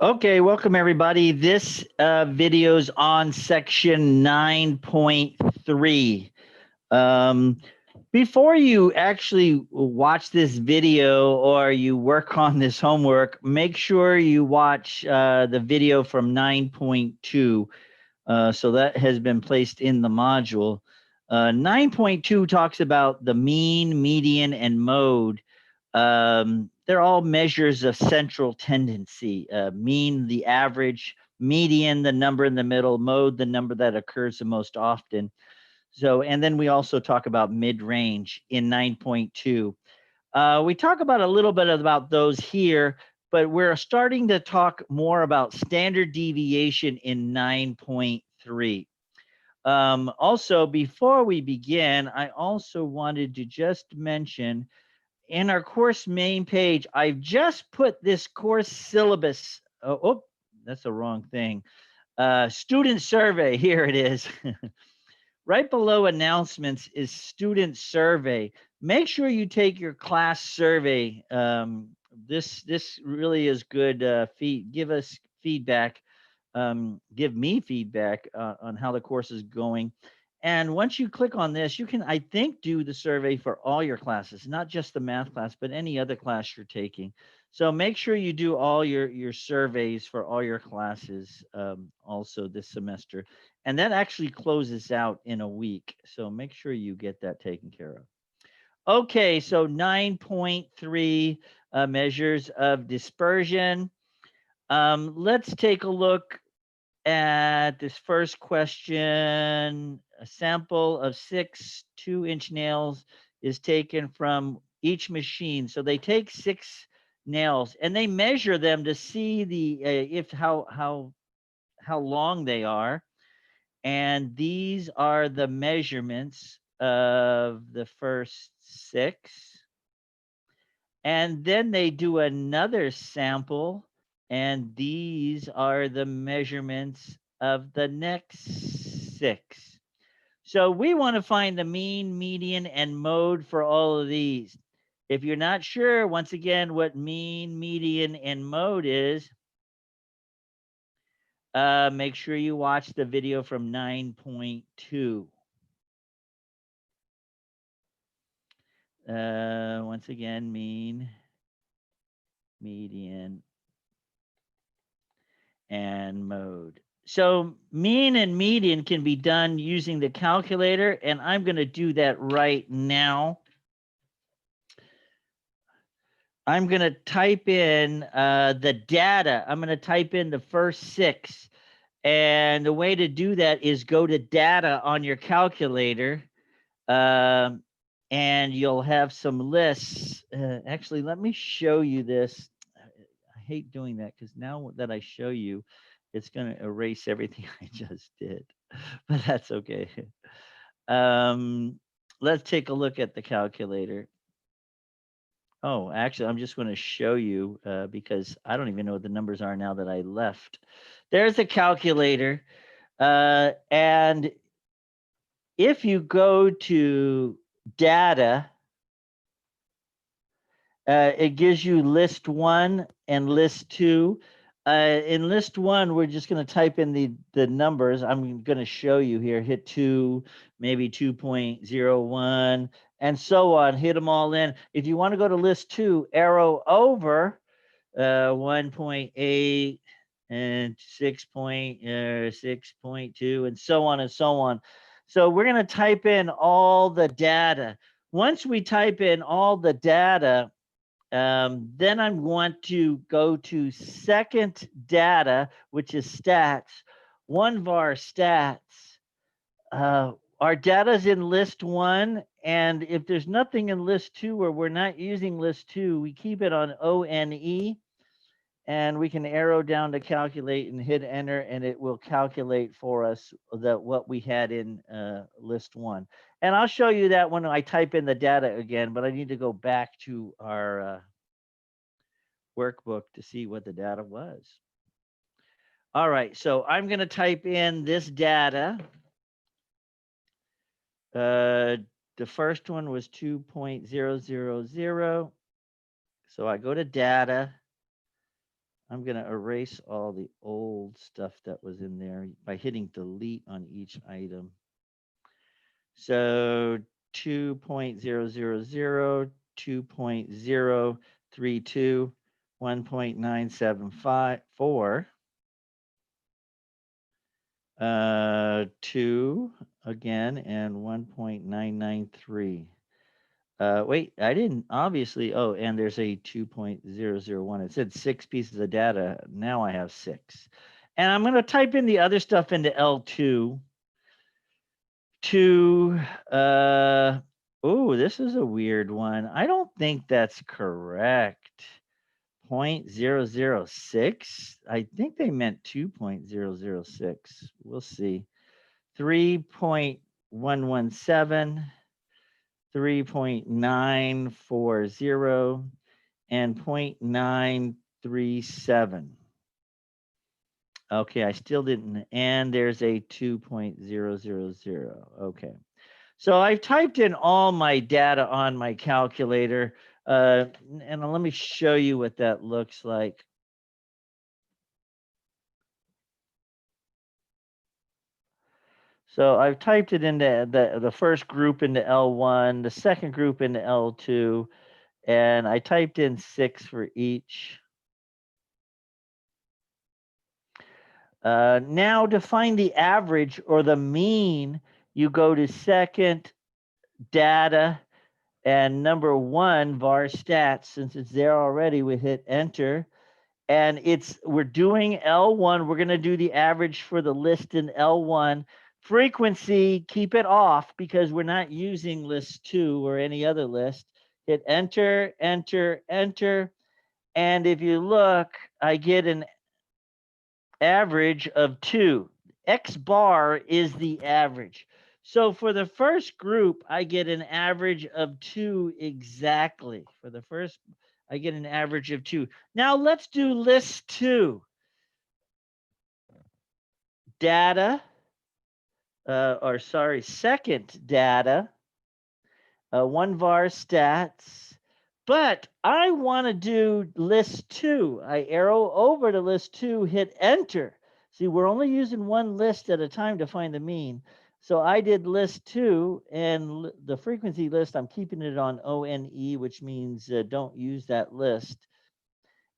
Okay, welcome everybody. This video's on section 9.3. Before you actually watch this video or you work on this homework, make sure you watch the video from 9.2. So that has been placed in the module. 9.2 talks about the mean, median, and mode. They're all measures of central tendency. Mean, the average; median, the number in the middle; mode, the number that occurs the most often. So, and then we also talk about mid-range in 9.2. We talk about a little bit about those here, but we're starting to talk more about standard deviation in 9.3. Also, before we begin, I also wanted to just mention in our course main page, I've just put this course syllabus. Oh, that's the wrong thing. Student survey, here it is. Right below announcements is student survey. Make sure you take your class survey. This really is good. Give us feedback. Give me feedback on how the course is going. And once you click on this, you can, I think, do the survey for all your classes, not just the math class, but any other class you're taking. So make sure you do all your surveys for all your classes also this semester. And that actually closes out in a week. So make sure you get that taken care of. Okay, so 9.3 measures of dispersion. Let's take a look at this first question. A sample of 6 2-inch nails is taken from each machine. So they take 6 nails and they measure them to see the if how long they are. And these are the measurements of the first 6. And then they do another sample, and these are the measurements of the next 6. So we want to find the mean, median, and mode for all of these. If you're not sure, once again, what mean, median, and mode is, make sure you watch the video from 9.2. Once again, mean, median, and mode. So mean and median can be done using the calculator, and I'm going to do that right now. I'm going to type in the data. I'm going to type in the first 6. And the way to do that is go to data on your calculator, and you'll have some lists. Actually, let me show you this. I hate doing that because now that I show you, it's going to erase everything I just did, but that's okay. Let's take a look at the calculator. Oh, actually, I'm just going to show you because I don't even know what the numbers are now that I left. There's a calculator. And if you go to data, it gives you list 1 and list 2. In list 1, we're just going to type in the numbers. I'm going to show you here. Hit 2, maybe 2.01, and so on. Hit them all in. If you want to go to list 2, arrow over 1.8 and 6.2, and so on and so on. So we're going to type in all the data. Once we type in all the data, then I'm going to go to second data, which is stats. 1var stats. Our data is in list 1, and if there's nothing in list 2 or we're not using list 2, we keep it on ONE, and we can arrow down to calculate and hit enter, and it will calculate for us what we had in list 1. And I'll show you that when I type in the data again, but I need to go back to our workbook to see what the data was. All right, so I'm going to type in this data. The first one was 2.000. So I go to data. I'm going to erase all the old stuff that was in there by hitting delete on each item. So 2.000, 2.032, 1.974, 2 again, and 1.993. Wait, I didn't obviously. Oh, and there's a 2.001. It said 6 pieces of data. Now I have 6. And I'm going to type in the other stuff into L2. Oh, this is a weird one. I don't think that's correct. 0.006. I think they meant 2.006. We'll see. 3.117. 3.940 and 0.937. Okay, I still didn't, and there's a 2.000. Okay, so I've typed in all my data on my calculator, and let me show you what that looks like. So I've typed it into the first group into L1, the second group into L2, and I typed in 6 for each. Now to find the average or the mean, you go to second, data, and number 1, var stats. Since it's there already, we hit enter. And we're doing L1. We're going to do the average for the list in L1. Frequency, keep it off because we're not using list 2 or any other list. Hit enter, enter, enter. And if you look, I get an average of 2. X bar is the average. So for the first group, I get an average of 2 exactly. For the first, I get an average of 2. Now let's do list 2. Data, second data, 1 var stats. But I want to do list 2. I arrow over to list 2, hit enter. See, we're only using one list at a time to find the mean. So I did list 2, and the frequency list, I'm keeping it on ONE, which means don't use that list.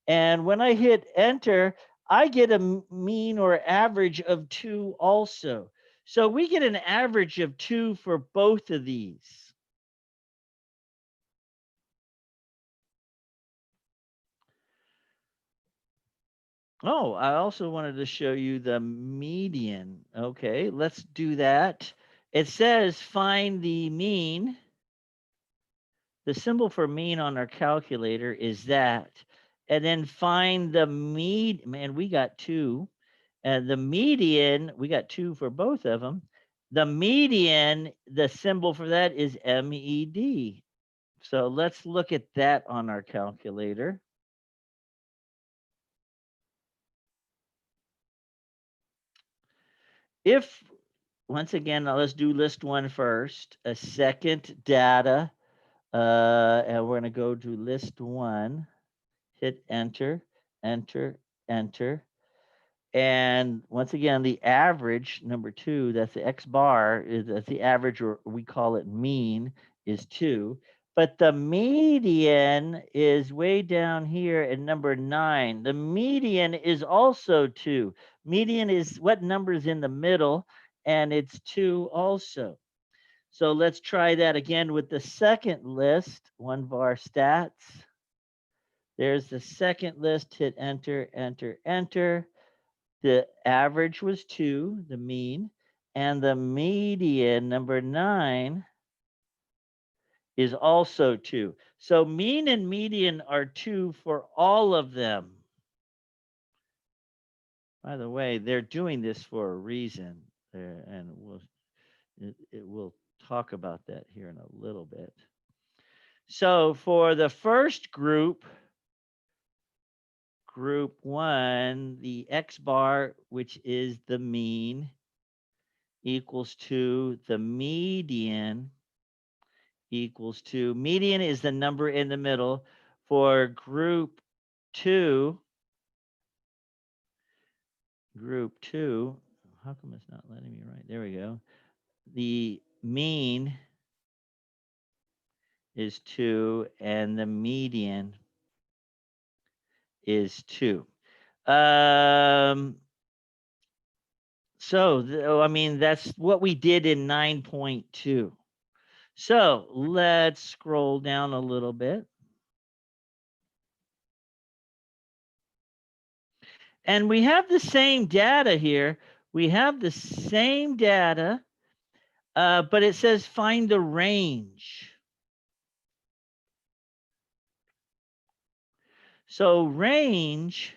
And when I hit enter, I get a mean or average of 2 also. So we get an average of 2 for both of these. Oh, I also wanted to show you the median. Okay, let's do that. It says find the mean. The symbol for mean on our calculator is that. And then find the man, we got 2. And the median, we got 2 for both of them. The median, the symbol for that is MED. So let's look at that on our calculator. If, once again, now let's do list 1 first, a second data, and we're going to go to list 1, hit enter, enter, enter. And once again, the average, number 2, that's the X bar, that's the average, or we call it mean, is 2. But the median is way down here at number 9. The median is also 2. Median is what number is in the middle, and it's 2 also. So let's try that again with the second list, 1 var stats. There's the second list, hit enter, enter, enter. The average was 2, the mean, and the median, number 9, is also 2. So mean and median are 2 for all of them. By the way, they're doing this for a reason, and we'll talk about that here in a little bit. So for the first group, group 1, the X bar, which is the mean, equals to the median equals to, median is the number in the middle. For group 2, group 2. How come it's not letting me write? There we go. The mean is 2 and the median is 2. I mean, that's what we did in 9.2. So let's scroll down a little bit. And we have the same data here. We have the same data, but it says find the range. So range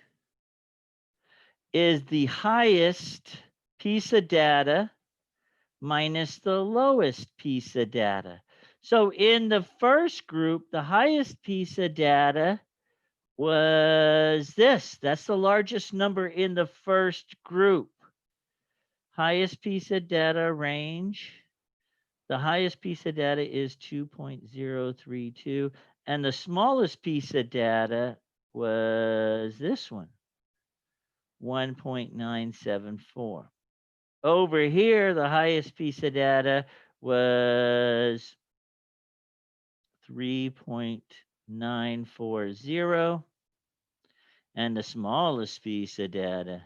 is the highest piece of data minus the lowest piece of data. So in the first group, the highest piece of data was this. That's the largest number in the first group. Highest piece of data range. The highest piece of data is 2.032. And the smallest piece of data was this one, 1.974. Over here, the highest piece of data was 3.940. And the smallest piece of data,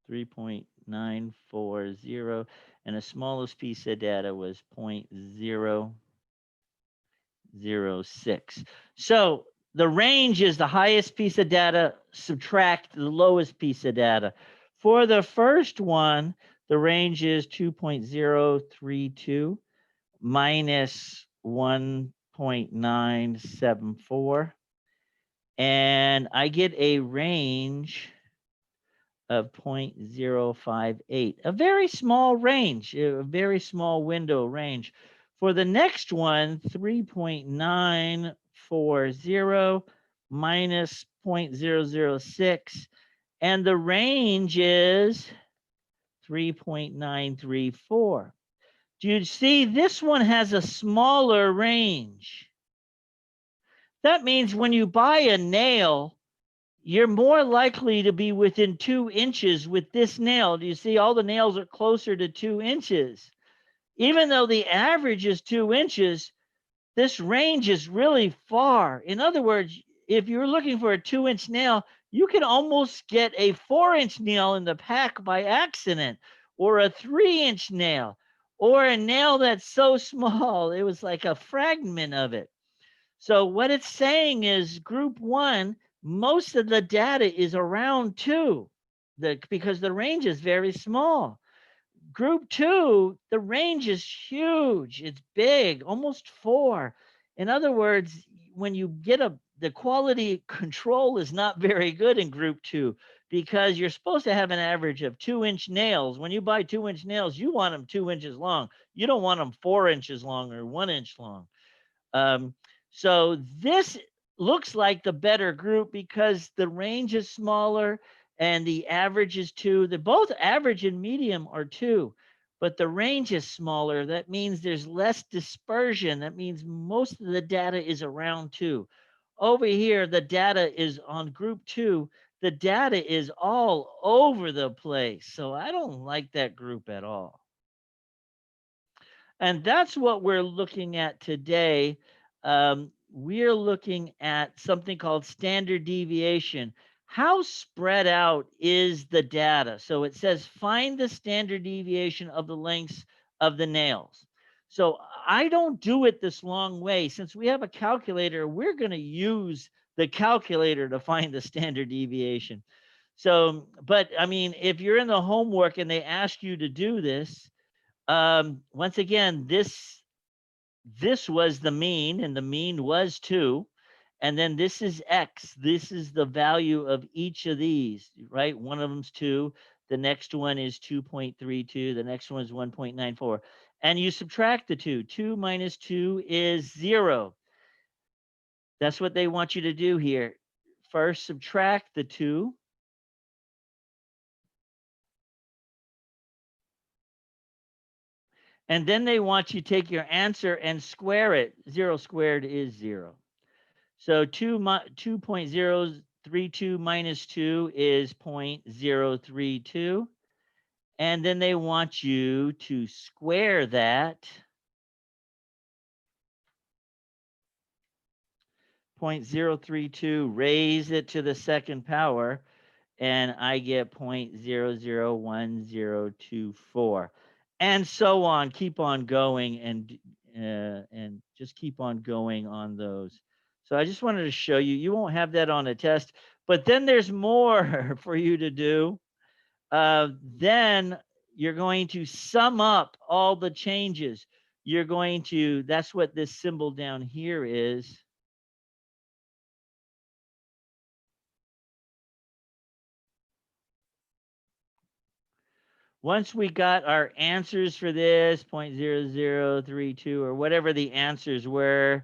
3.940. And the smallest piece of data was 0.006. So the range is the highest piece of data, subtract the lowest piece of data. For the first one, the range is 2.032 minus 1.974. And I get a range of 0.058, a very small range, a very small window range. For the next one, 3.940 minus 0.006, and the range is 3.934. Do you see this one has a smaller range? That means when you buy a nail, you're more likely to be within 2 inches with this nail. Do you see all the nails are closer to 2 inches? Even though the average is 2 inches, this range is really far. In other words, if you're looking for a 2-inch nail, you can almost get a 4-inch nail in the pack by accident, or a 3-inch nail, or a nail that's so small it was like a fragment of it. So what it's saying is group 1, most of the data is around 2, because the range is very small. Group 2, the range is huge. It's big, almost 4. In other words, when you get the quality control is not very good in group 2, because you're supposed to have an average of 2-inch nails. When you buy 2-inch nails, you want them 2 inches long. You don't want them 4 inches long or 1 inch long. So this looks like the better group because the range is smaller and the average is 2. The both average and medium are 2, but the range is smaller. That means there's less dispersion. That means most of the data is around 2. Over here, the data is on group 2. The data is all over the place. So I don't like that group at all. And that's what we're looking at today. We're looking at something called standard deviation. How spread out is the data? So it says find the standard deviation of the lengths of the nails. So I don't do it this long way. Since we have a calculator, we're going to use the calculator to find the standard deviation. So, but I mean, if you're in the homework and they ask you to do this, once again, this was the mean, and the mean was 2. And then this is X. This is the value of each of these, right? One of them's 2. The next one is 2.32. The next one is 1.94. And you subtract the 2. 2 minus 2 is 0. That's what they want you to do here. First, subtract the 2. And then they want you to take your answer and square it. 0 squared is 0. So 2.0 0.32 minus 2 is 0.032. And then they want you to square that 0.032, raise it to the second power, and I get 0.001024, and so on. Keep on going, and just keep on going on those. So I just wanted to show you. You won't have that on a test, but then there's more for you to do. Then you're going to sum up all the changes. You're going to, that's what this symbol down here is. Once we got our answers for this 0.0032 or whatever the answers were,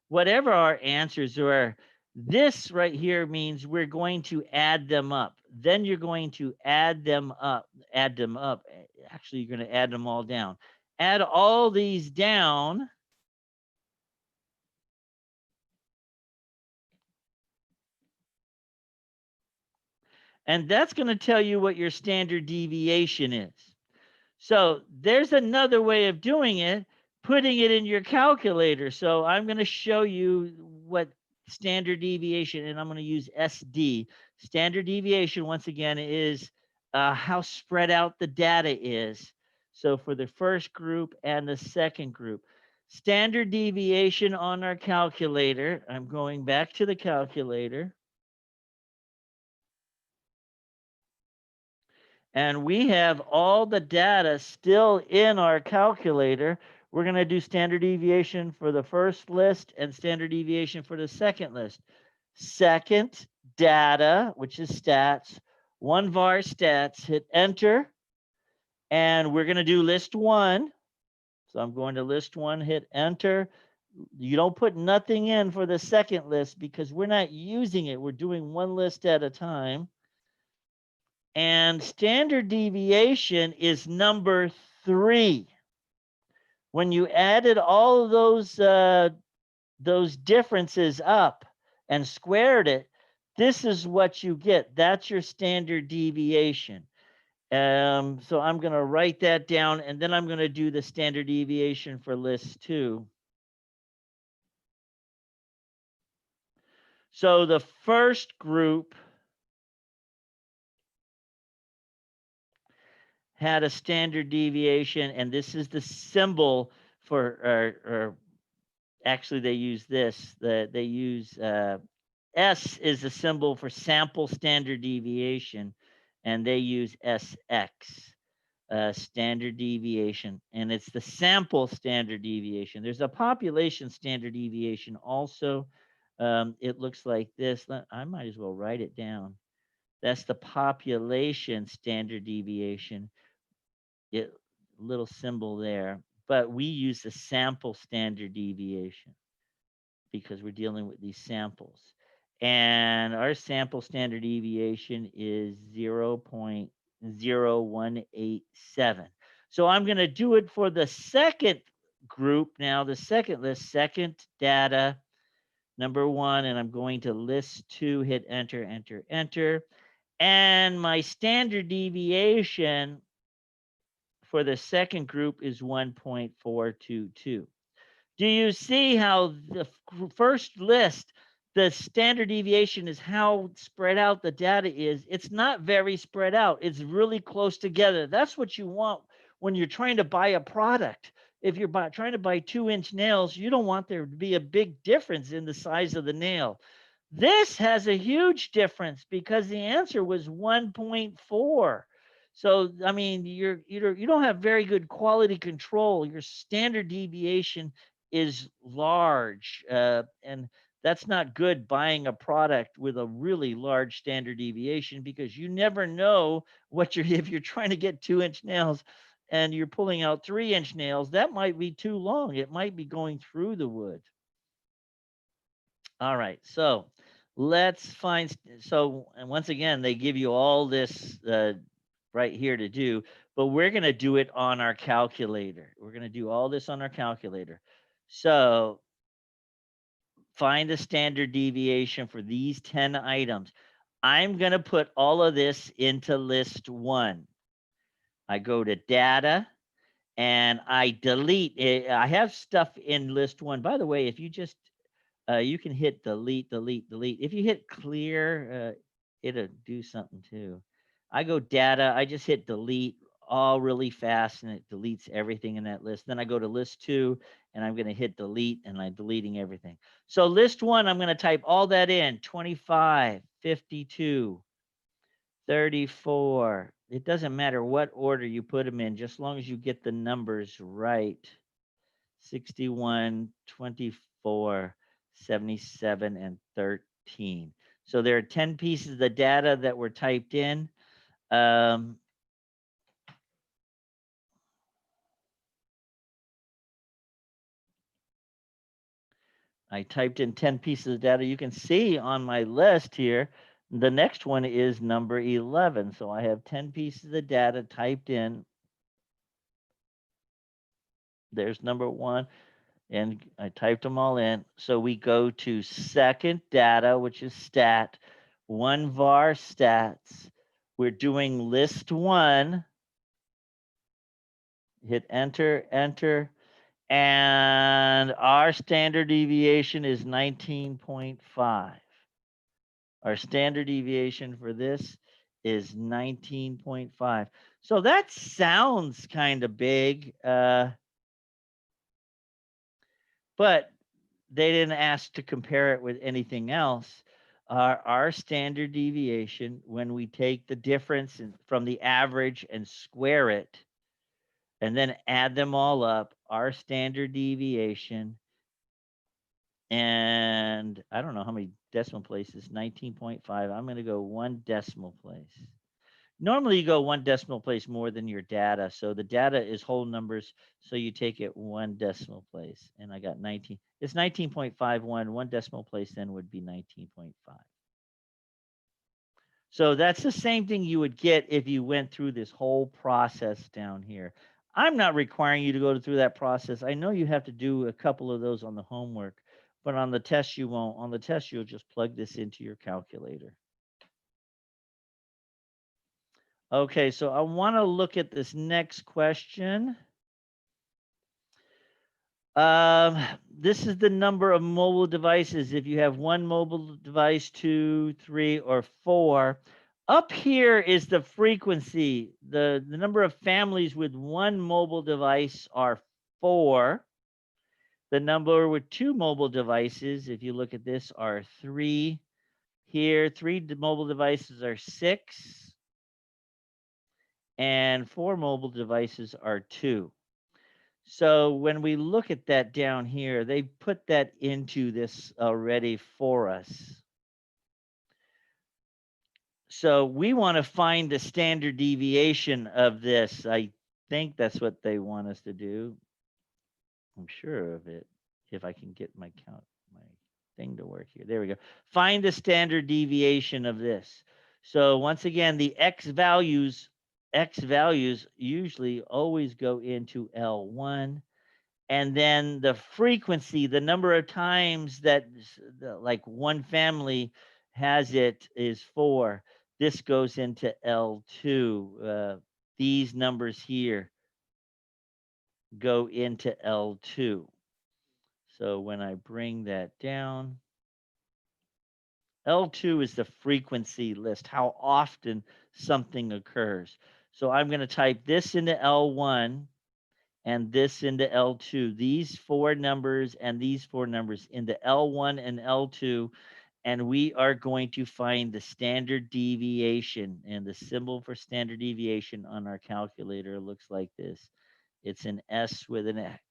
whatever our answers were, this right here means we're going to add them up. Then you're going to add them up. Actually, you're going to add them all down. Add all these down. And that's going to tell you what your standard deviation is. So there's another way of doing it, putting it in your calculator. So I'm going to show you what standard deviation, and I'm going to use SD. Standard deviation, once again, is how spread out the data is. So for the first group and the second group. Standard deviation on our calculator. I'm going back to the calculator. And we have all the data still in our calculator. We're going to do standard deviation for the first list and standard deviation for the second list. Second, data, which is stats, 1var stats, hit enter, and we're going to do list 1. So I'm going to list 1, hit enter. You don't put nothing in for the second list because we're not using it. We're doing one list at a time. And standard deviation is number 3. When you added all of those differences up and squared it, this is what you get. That's your standard deviation. So I'm going to write that down, and then I'm going to do the standard deviation for list 2. So the first group had a standard deviation, and this is the symbol for, or actually they use this. They use S is the symbol for sample standard deviation, and they use SX, standard deviation, and it's the sample standard deviation. There's a population standard deviation also. It looks like this. I might as well write it down. That's the population standard deviation. It little symbol there, but we use the sample standard deviation because we're dealing with these samples. And our sample standard deviation is 0.0187. So I'm going to do it for the second group now, the second list, second data, number 1, and I'm going to list 2, hit enter, enter, enter. And my standard deviation for the second group is 1.422. Do you see how the first list, the standard deviation is how spread out the data is? It's not very spread out. It's really close together. That's what you want when you're trying to buy a product. If you're trying to buy 2-inch nails, you don't want there to be a big difference in the size of the nail. This has a huge difference because the answer was 1.4. So, I mean, you don't have very good quality control. Your standard deviation is large, and that's not good buying a product with a really large standard deviation because you never know what you're, if you're trying to get 2-inch nails and you're pulling out 3-inch nails, that might be too long. It might be going through the wood. All right, so let's find, so, and once again, they give you all this right here to do, but we're going to do it on our calculator. We're going to do all this on our calculator. So find the standard deviation for these 10 items. I'm going to put all of this into list 1. I go to data and I delete it. I have stuff in list 1. By the way, if you just you can hit delete. If you hit clear, it'll do something too. I go data, I just hit delete all really fast and it deletes everything in that list. Then I go to list 2 and I'm going to hit delete and I'm deleting everything. So list 1, I'm going to type all that in, 25, 52, 34. It doesn't matter what order you put them in, just as long as you get the numbers right. 61, 24, 77, and 13. So there are 10 pieces of data that were typed in. I typed in 10 pieces of data. You can see on my list here, the next one is number 11. So I have 10 pieces of data typed in. There's number 1. And I typed them all in. So we go to second data, which is stat, 1 var stats. We're doing list 1. Hit enter, enter. And our standard deviation is 19.5. Our standard deviation for this is 19.5. So that sounds kind of big, but they didn't ask to compare it with anything else. Our standard deviation, when we take the difference from the average and square it, and then add them all up, our standard deviation, and I don't know how many decimal places, 19.5. I'm going to go 1 decimal place. Normally you go 1 decimal place more than your data. So the data is whole numbers. So you take it 1 decimal place. And I got 19. It's 19.51. 1 decimal place then would be 19.5. So that's the same thing you would get if you went through this whole process down here. I'm not requiring you to go through that process. I know you have to do a couple of those on the homework, but on the test you won't. On the test, you'll just plug this into your calculator. Okay, so I want to look at this next question. This is the number of mobile devices. If you have 1 mobile device, 2, 3, or 4. Up here is the frequency. The number of families with 1 mobile device are 4. The number with 2 mobile devices, if you look at this, are 3. Here, 3 mobile devices are 6. And 4 mobile devices are 2. So when we look at that down here, they put that into this already for us. So we want to find the standard deviation of this. I think that's what they want us to do. I'm sure of it. If I can get my thing to work here. There we go. Find the standard deviation of this. So once again, the x values usually always go into L1. And then the frequency, the number of times that like one family has it is 4. This goes into L2. These numbers here go into L2. So when I bring that down, L2 is the frequency list, how often something occurs. So I'm going to type this into L1 and this into L2. These 4 numbers and these 4 numbers into L1 and L2. And we are going to find the standard deviation. And the symbol for standard deviation on our calculator looks like this. It's an S with an X.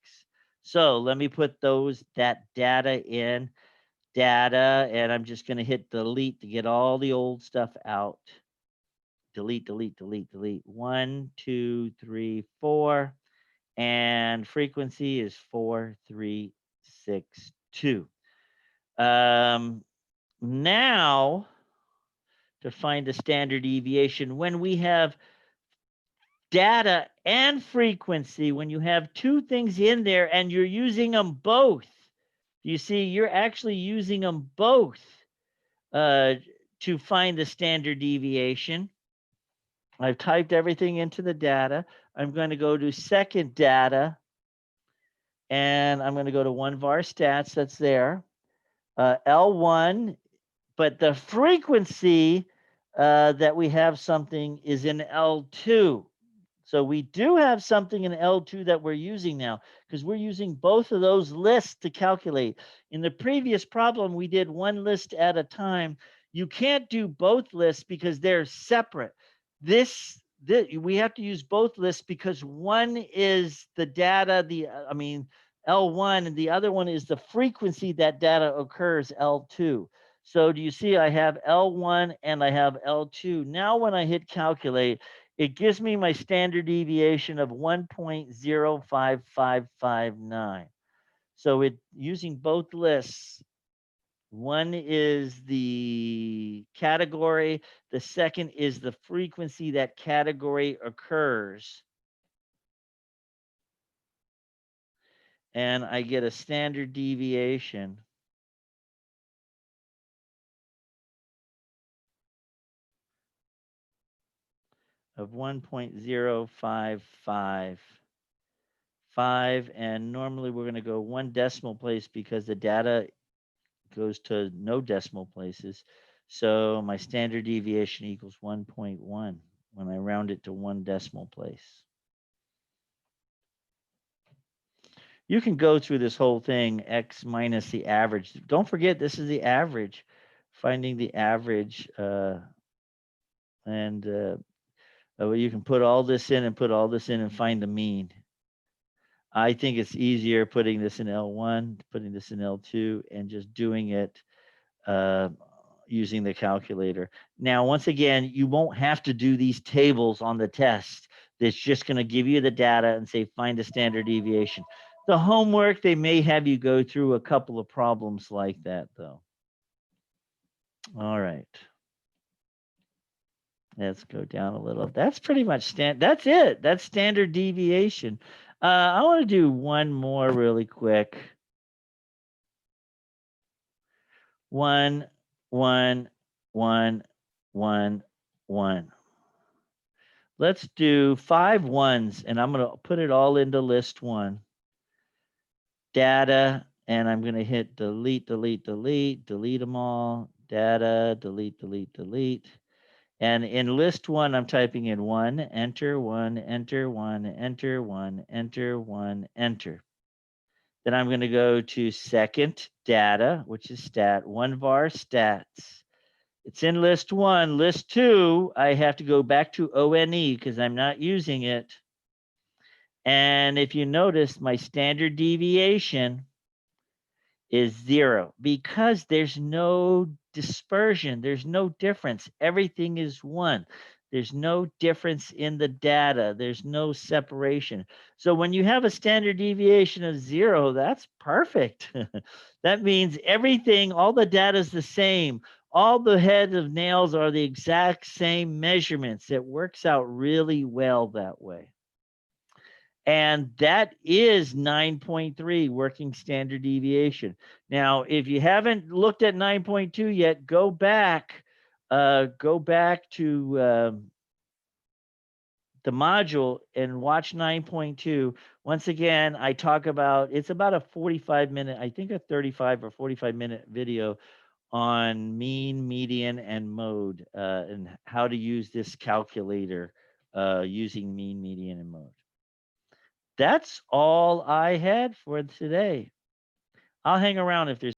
So let me put that data in. And I'm just going to hit delete to get all the old stuff out. Delete. 1, 2, 3, 4. And frequency is 4362. Now, to find the standard deviation, when we have data and frequency, when you have 2 things in there and you're using them both, You see, you're actually using them both to find the standard deviation. I've typed everything into the data. I'm going to go to second data, and I'm going to go to one var stats that's there. L1, but the frequency that we have something is in L2. So we do have something in L2 that we're using now, because we're using both of those lists to calculate. In the previous problem, we did one list at a time. You can't do both lists because they're separate. This we have to use both lists because one is the data, L1, and the other one is the frequency that data occurs, L2. So do you see I have L1 and I have L2. Now when I hit calculate, it gives me my standard deviation of 1.05559. So it using both lists, one is the category, the second is the frequency that category occurs. And I get a standard deviation of 1.0555, and normally we're going to go one decimal place because the data goes to no decimal places. So my standard deviation equals 1.1 when I round it to one decimal place. You can go through this whole thing, x minus the average. Don't forget, this is the average, finding the average. And you can put all this in and put all this in and find the mean. I think it's easier putting this in L1, putting this in L2, and just doing it using the calculator. Now, once again, you won't have to do these tables on the test. It's just going to give you the data and say, find a standard deviation. The homework, they may have you go through a couple of problems like that, though. All right. Let's go down a little. That's pretty much that's it. That's standard deviation. I want to do one more really quick. 1, 1, 1, 1, 1. Let's do 5 ones, and I'm going to put it all into list 1. Data, and I'm going to hit delete, delete, delete, delete them all. Data, delete, delete, delete. And in list 1, I'm typing in 1, enter, 1, enter, 1, enter, 1, enter, 1, enter. Then I'm going to go to second data, which is stat, 1 var stats. It's in list 1. List 2, I have to go back to ONE because I'm not using it. And if you notice, my standard deviation is 0 because there's no dispersion. There's no difference. Everything is 1. There's no difference in the data. There's no separation. So when you have a standard deviation of 0, that's perfect. That means everything, all the data is the same. All the heads of nails are the exact same measurements. It works out really well that way. And that is 9.3 working standard deviation. Now, if you haven't looked at 9.2 yet, go back to the module and watch 9.2. Once again, I talk about, it's about a 45-minute, I think a 35 or 45-minute video on mean, median, and mode, and how to use this calculator using mean, median, and mode. That's all I had for today. I'll hang around if there's